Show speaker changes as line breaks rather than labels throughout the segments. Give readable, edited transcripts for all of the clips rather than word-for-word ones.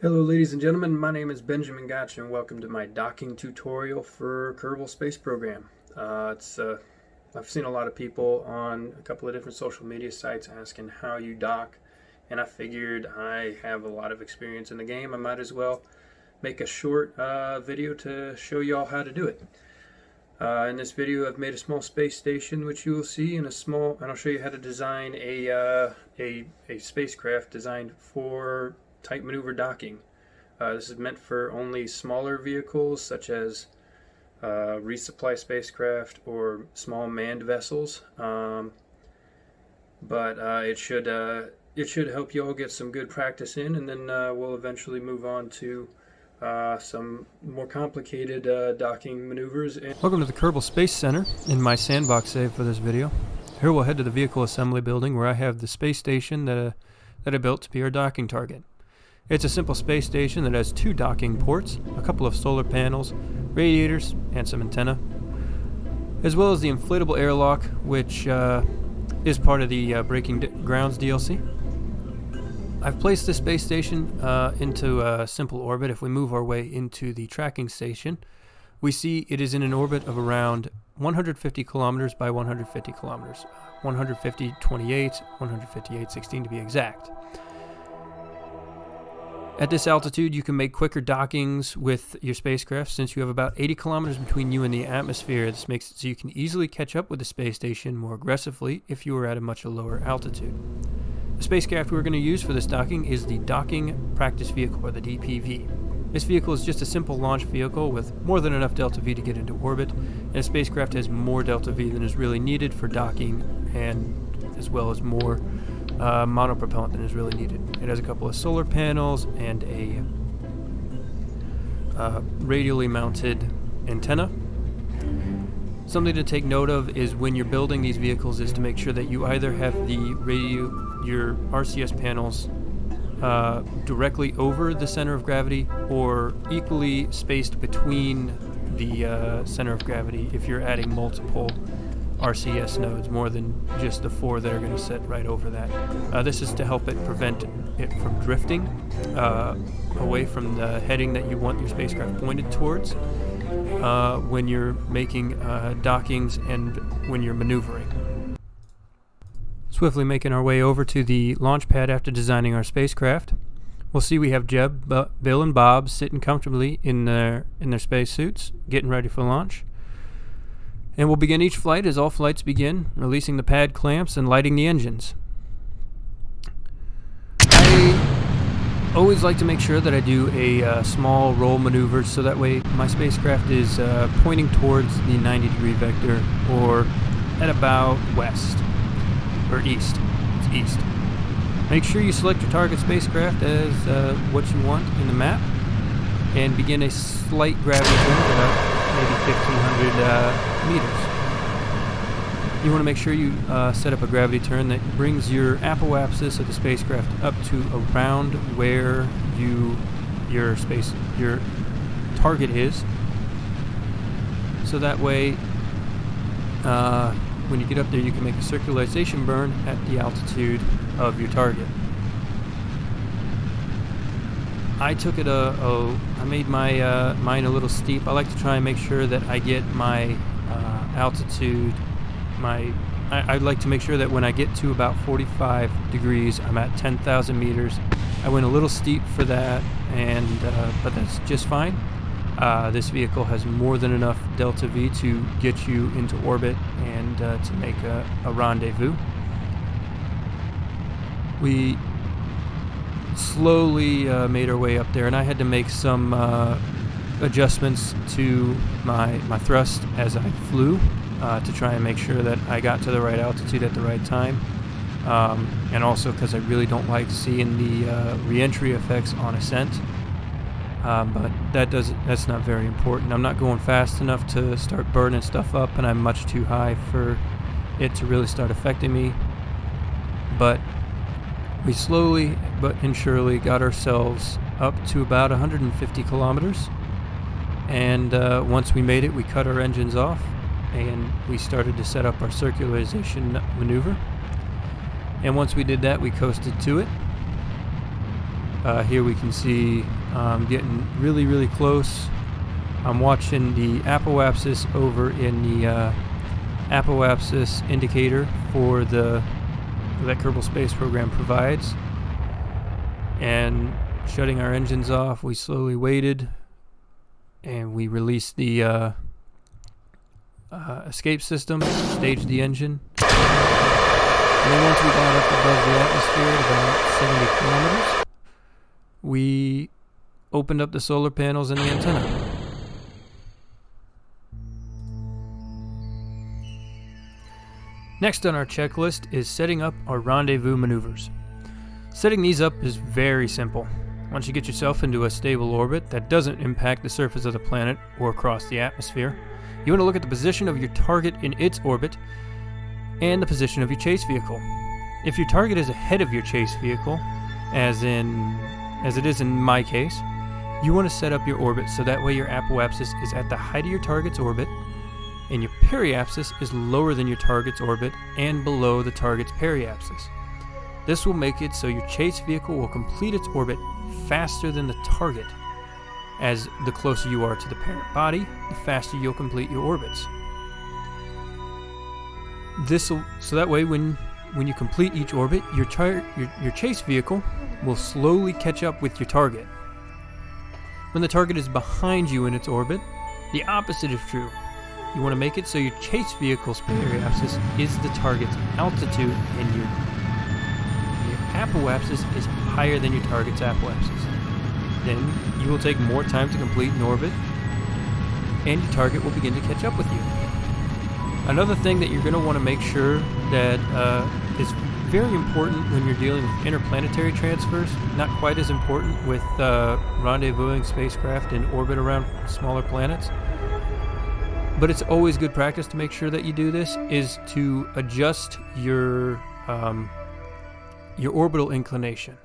Hello ladies and gentlemen, my name is Benjamin Gotch and welcome to my docking tutorial for Kerbal Space Program. I've seen a lot of people on a couple of different social media sites asking how you dock, and I figured I have a lot of experience in the game. I might as well make a short video to show you all how to do it. In this video I've made a small space station which you will see, and I'll show you how to design a spacecraft designed for type maneuver docking. This is meant for only smaller vehicles such as resupply spacecraft or small manned vessels, but it should help you all get some good practice in, and then we'll eventually move on to some more complicated docking maneuvers.
Welcome to the Kerbal Space Center in my sandbox save for this video. Here we'll head to the vehicle assembly building where I have the space station that I built to be our docking target. It's a simple space station that has 2 docking ports, a couple of solar panels, radiators, and some antenna, as well as the inflatable airlock, which is part of the Breaking Grounds DLC. I've placed this space station into a simple orbit. If we move our way into the tracking station, we see it is in an orbit of around 150 kilometers by 150 kilometers, 150.28, 158.16 to be exact. At this altitude, you can make quicker dockings with your spacecraft. Since you have about 80 kilometers between you and the atmosphere, this makes it so you can easily catch up with the space station more aggressively if you were at a much lower altitude. The spacecraft we're going to use for this docking is the Docking Practice Vehicle, or the DPV. This vehicle is just a simple launch vehicle with more than enough delta V to get into orbit, and the spacecraft has more delta V than is really needed for docking, and as well as more monopropellant than is really needed. It has a couple of solar panels and a radially mounted antenna. Something to take note of is when you're building these vehicles is to make sure that you either have your RCS panels directly over the center of gravity or equally spaced between the center of gravity if you're adding multiple RCS nodes, more than just the 4 that are going to sit right over that. This is to help it prevent it from drifting away from the heading that you want your spacecraft pointed towards when you're making dockings and when you're maneuvering. Swiftly making our way over to the launch pad after designing our spacecraft. We'll see we have Jeb, Bill, and Bob sitting comfortably in their spacesuits, getting ready for launch. And we'll begin each flight as all flights begin, releasing the pad clamps and lighting the engines. I always like to make sure that I do a small roll maneuver so that way my spacecraft is pointing towards the 90-degree vector, or at about west, or east. It's east. Make sure you select your target spacecraft as what you want in the map, and begin a slight gravity turn maybe 1,500 meters. You want to make sure you set up a gravity turn that brings your apoapsis of the spacecraft up to around where your target is. So that way, when you get up there, you can make a circularization burn at the altitude of your target. I took it I made my mine a little steep. I like to try and make sure that I get my altitude. I'd like to make sure that when I get to about 45 degrees, I'm at 10,000 meters. I went a little steep for that, and but that's just fine. This vehicle has more than enough delta V to get you into orbit and to make a rendezvous. We slowly made our way up there, and I had to make some adjustments to my thrust as I flew to try and make sure that I got to the right altitude at the right time, and also because I really don't like seeing the re-entry effects on ascent, but that's not very important. I'm not going fast enough to start burning stuff up, and I'm much too high for it to really start affecting me, but we slowly but surely got ourselves up to about 150 kilometers, and once we made it, we cut our engines off and we started to set up our circularization maneuver. And once we did that, we coasted to it. Here we can see getting really, really close. I'm watching the apoapsis over in the apoapsis indicator for that Kerbal Space Program provides. And shutting our engines off, we slowly waited and we released the escape system, staged the engine. And then once we got up above the atmosphere at about 70 kilometers, we opened up the solar panels and the antenna. Next on our checklist is setting up our rendezvous maneuvers. Setting these up is very simple. Once you get yourself into a stable orbit that doesn't impact the surface of the planet or cross the atmosphere, you want to look at the position of your target in its orbit and the position of your chase vehicle. If your target is ahead of your chase vehicle, as it is in my case, you want to set up your orbit so that way your apoapsis is at the height of your target's orbit and your periapsis is lower than your target's orbit and below the target's periapsis. This will make it so your chase vehicle will complete its orbit faster than the target. As the closer you are to the parent body, the faster you'll complete your orbits. So that way when you complete each orbit, your chase vehicle will slowly catch up with your target. When the target is behind you in its orbit, the opposite is true. You want to make it so your chase vehicle's periapsis is the target's altitude and your apoapsis is higher than your target's apoapsis. Then you will take more time to complete an orbit and your target will begin to catch up with you. Another thing that you're going to want to make sure that is very important when you're dealing with interplanetary transfers, not quite as important with rendezvousing spacecraft in orbit around smaller planets, but it's always good practice to make sure that you do this, is to adjust your orbital inclination.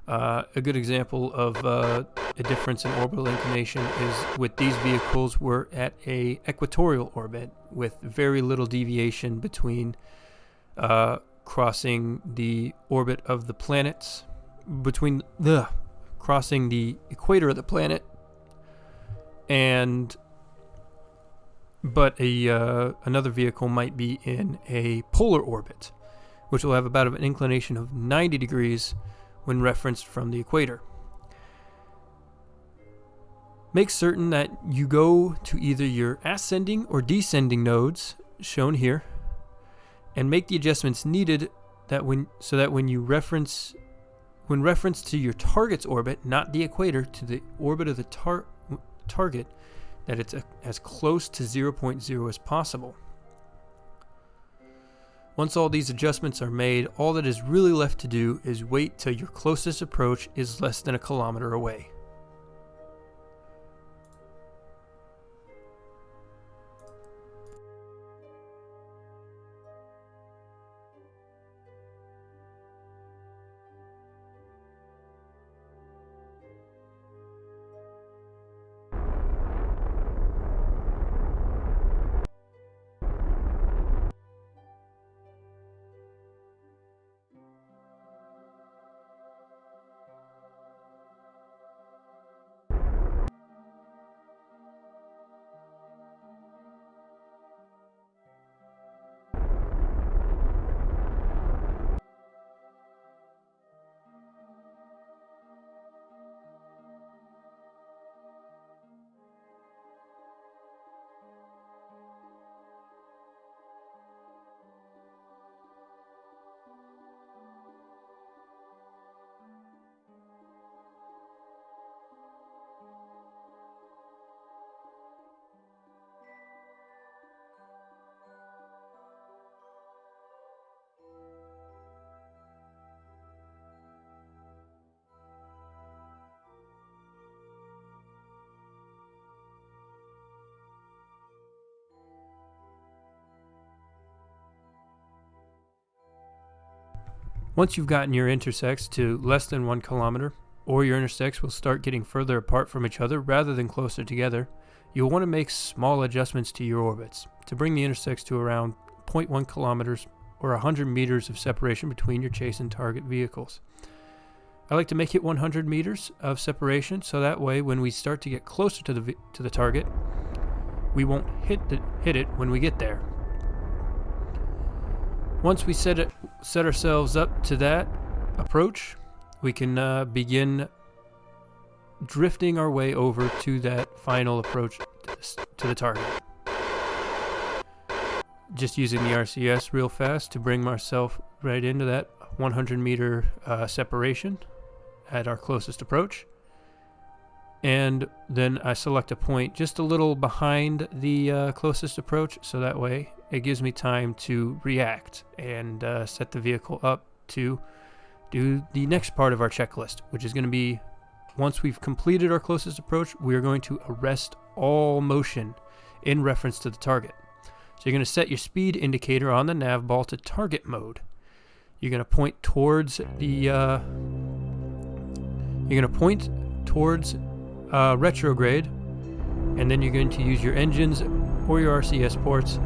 A good example of a difference in orbital inclination is with these vehicles, we're at a equatorial orbit with very little deviation between crossing the orbit of the planets, crossing the equator of the planet, but another vehicle might be in a polar orbit, which will have about an inclination of 90 degrees when referenced from the equator. Make certain that you go to either your ascending or descending nodes, shown here, and make the adjustments needed when reference to your target's orbit, not the equator, to the orbit of the target, that it's as close to 0.0 as possible. Once all these adjustments are made, all that is really left to do is wait till your closest approach is less than 1 kilometer away. Once you've gotten your intersects to less than 1 kilometer, or your intersects will start getting further apart from each other rather than closer together, you'll want to make small adjustments to your orbits to bring the intersects to around 0.1 kilometers or 100 meters of separation between your chase and target vehicles. I like to make it 100 meters of separation, so that way when we start to get closer to the target, we won't hit it when we get there. Once we set ourselves up to that approach, we can begin drifting our way over to that final approach to the target. Just using the RCS real fast to bring myself right into that 100 meter separation at our closest approach. And then I select a point just a little behind the closest approach, so that way it gives me time to react and set the vehicle up to do the next part of our checklist, which is going to be, once we've completed our closest approach, we are going to arrest all motion in reference to the target. So you're going to set your speed indicator on the nav ball to target mode. You're going to point towards retrograde, and then you're going to use your engines or your RCS ports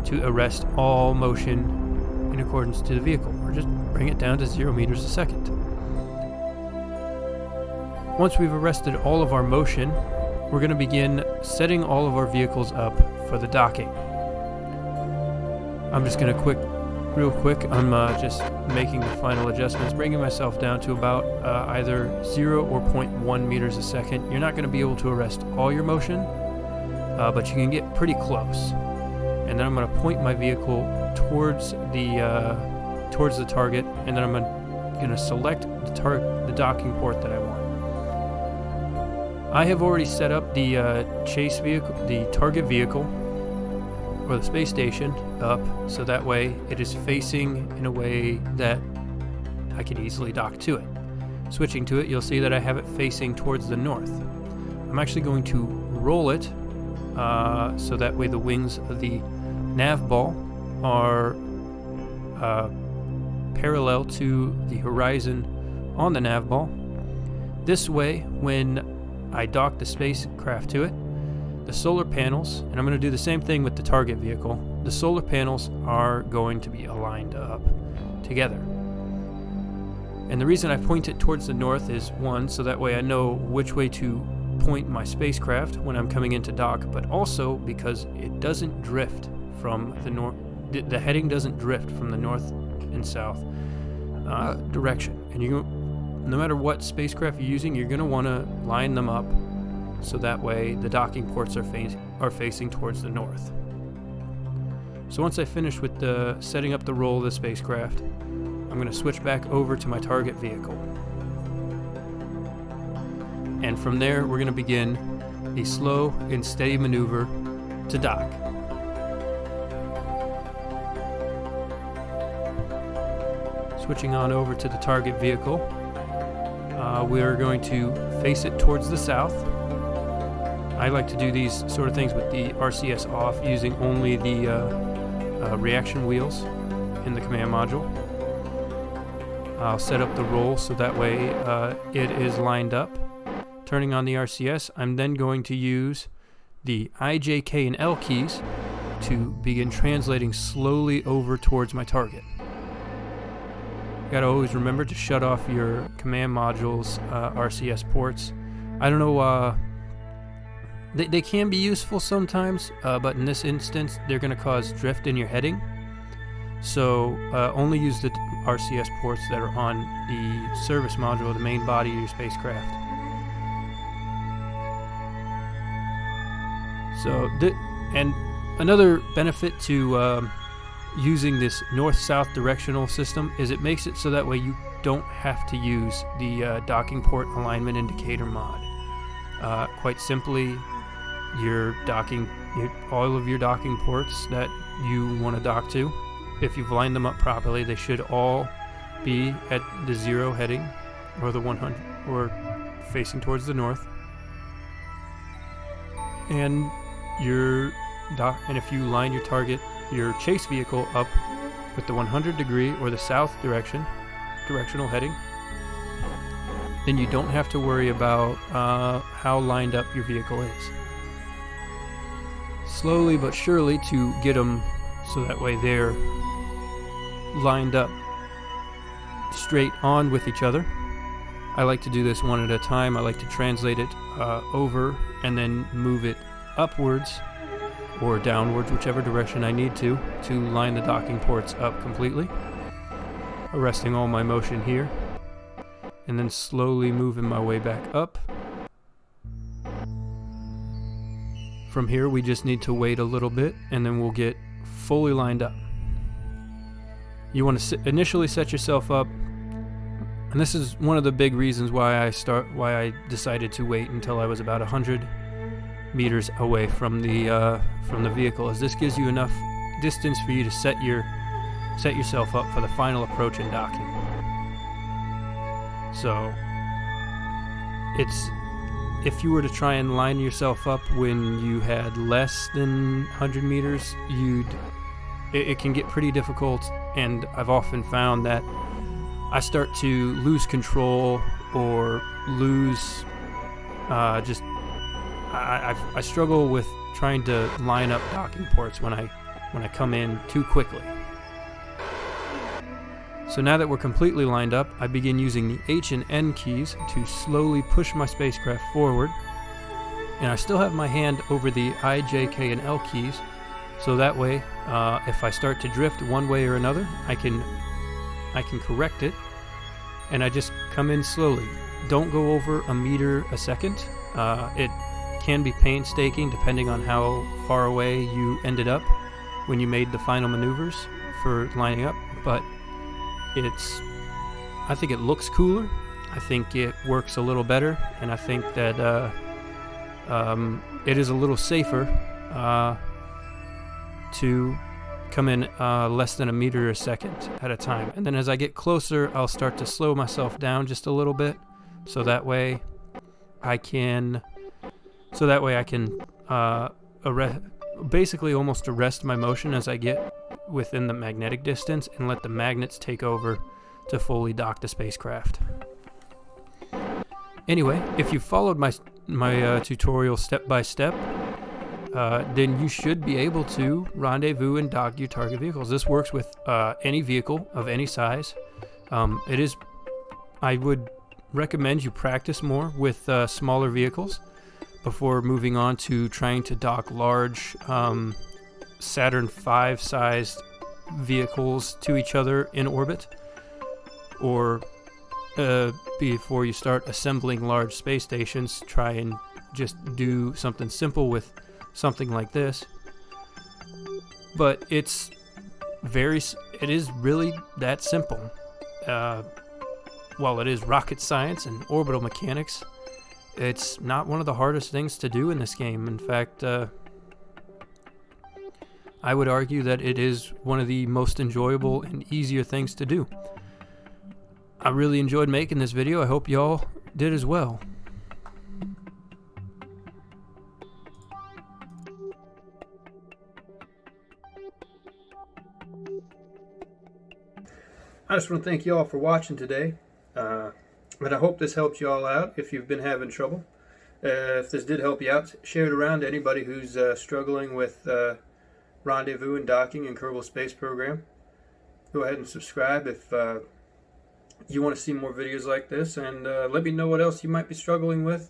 to arrest all motion in accordance to the vehicle, or just bring it down to 0 meters a second. Once we've arrested all of our motion, we're going to begin setting all of our vehicles up for the docking. I'm just going to real quick, I'm just making the final adjustments, bringing myself down to about either 0 or 0.1 meters a second. You're not going to be able to arrest all your motion, but you can get pretty close. And then I'm going to point my vehicle towards the target, and then I'm going to select the docking port that I want. I have already set up the chase vehicle, the target vehicle, or the space station up, so that way it is facing in a way that I can easily dock to it. Switching to it, you'll see that I have it facing towards the north. I'm actually going to roll it so that way the wings of the nav ball are parallel to the horizon on the nav ball. This way, when I dock the spacecraft to it, the solar panels, and I'm going to do the same thing with the target vehicle, the solar panels are going to be aligned up together. And the reason I point it towards the north is, one, so that way I know which way to point my spacecraft when I'm coming into dock, but also because it doesn't drift from the north. The heading doesn't drift from the north and south direction. And no matter what spacecraft you're using, you're going to want to line them up so that way the docking ports are facing towards the north. So once I finish with setting up the roll of the spacecraft, I'm going to switch back over to my target vehicle. And from there, we're going to begin a slow and steady maneuver to dock. Switching on over to the target vehicle, we are going to face it towards the south. I like to do these sort of things with the RCS off, using only the reaction wheels in the command module. I'll set up the roll so that way it is lined up. Turning on the RCS, I'm then going to use the I, J, K, and L keys to begin translating slowly over towards my target. You gotta always remember to shut off your command module's RCS ports. I don't know, they can be useful sometimes, but in this instance, they're gonna cause drift in your heading. So only use the RCS ports that are on the service module, the main body of your spacecraft. So, and another benefit to using this north-south directional system is it makes it so that way you don't have to use the docking port alignment indicator mod. Quite simply, all of your docking ports that you want to dock to, if you've lined them up properly, they should all be at the 0 heading, or the 100, or facing towards the north. And if you line your chase vehicle up with the 100 degree or the south directional heading, then you don't have to worry about how lined up your vehicle is. Slowly but surely to get them so that way they're lined up straight on with each other. I like to do this one at a time. I like to translate it over and then move it upwards or downwards, whichever direction I need to line the docking ports up completely. Arresting all my motion here, and then slowly moving my way back up. From here, we just need to wait a little bit, and then we'll get fully lined up. You want to initially set yourself up, and this is one of the big reasons why I decided to wait until I was about 100 meters away from the vehicle, as this gives you enough distance for you to set yourself up for the final approach and docking. So if you were to try and line yourself up when you had less than 100 meters, it can get pretty difficult, and I've often found that I start to lose control or lose I struggle with trying to line up docking ports when I come in too quickly. So now that we're completely lined up, I begin using the H and N keys to slowly push my spacecraft forward, and I still have my hand over the I, J, K, and L keys, so that way if I start to drift one way or another, I can correct it, and I just come in slowly. Don't go over a meter a second. It can be painstaking depending on how far away you ended up when you made the final maneuvers for lining up, but I think it looks cooler, I think it works a little better, and I think that it is a little safer to come in less than a meter a second at a time. And then as I get closer, I'll start to slow myself down just a little bit, so that way I can basically almost arrest my motion as I get within the magnetic distance and let the magnets take over to fully dock the spacecraft. Anyway, if you followed my tutorial step by step, then you should be able to rendezvous and dock your target vehicles. This works with any vehicle of any size. I would recommend you practice more with smaller vehicles before moving on to trying to dock large Saturn V sized vehicles to each other in orbit, or before you start assembling large space stations, try and just do something simple with something like this. But it is really that simple. While it is rocket science and orbital mechanics, it's not one of the hardest things to do in this game. In fact, I would argue that it is one of the most enjoyable and easier things to do. I really enjoyed making this video. I hope y'all did as well.
I just want to thank you all for watching today. But I hope this helped you all out if you've been having trouble. If this did help you out, share it around to anybody who's struggling with rendezvous and docking in Kerbal Space Program. Go ahead and subscribe if you want to see more videos like this, and let me know what else you might be struggling with,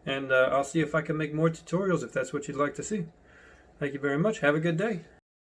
and I'll see if I can make more tutorials if that's what you'd like to see. Thank you very much. Have a good day.